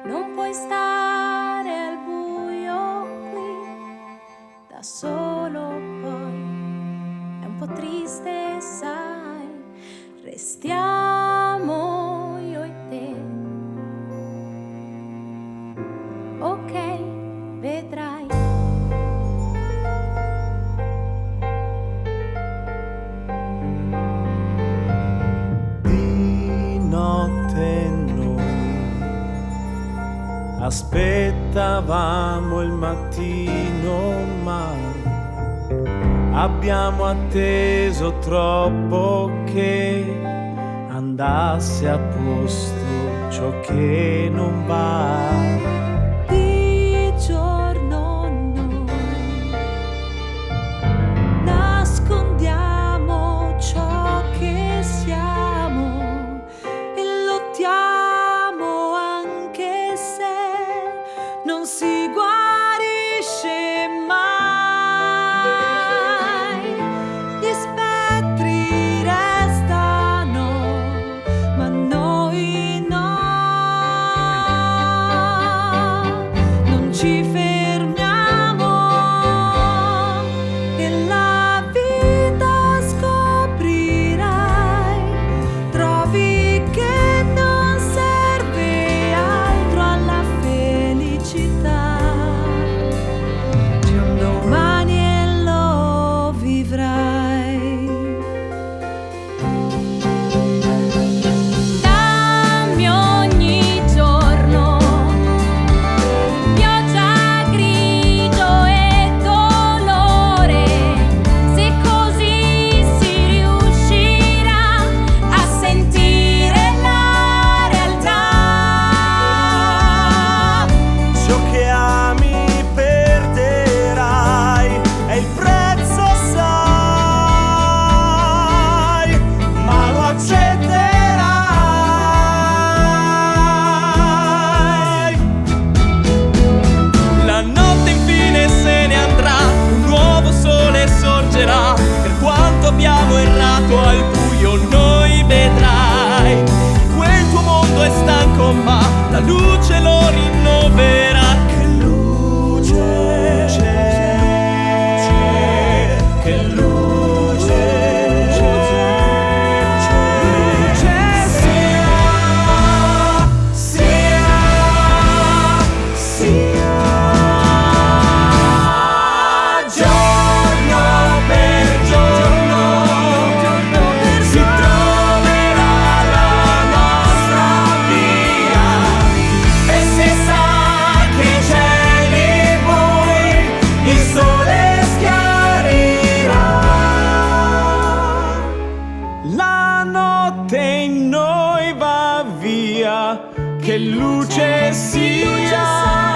Non puoi stare al buio qui da solo, poi è un po' triste, sai. Restiamo io e te. Ok, vedrai. Di notte noi aspettavamo il mattino, ma abbiamo atteso troppo che andasse a posto ciò che non va. Di giorno noi nascondiamo ciò che siamo e lottiamo anche se non si guarisce mai. Gli spettri restano, ma noi no. Non ci fermiamo e la vita scoprirai. Trovi che non serve altro alla felicità di un domani e lo vivrai. Dammi ogni giorno pioggia, grigio e dolore, se così si riuscirà a sentire la realtà. Ciò che ami perderai, è il prezzo, sai, ma lo accetterai. La notte infine se ne andrà, un nuovo sole sorgerà. Per quanto abbiamo errato al buio, noi vedrai. Quel tuo mondo è stanco, ma la luce lo rinnoverà. Che luce c'è, che luce c'è, sia giorno per giorno, si troverà la nostra via. E se sai che i cieli bui il sole schiarirà. La notte in noi va via, che luce sia.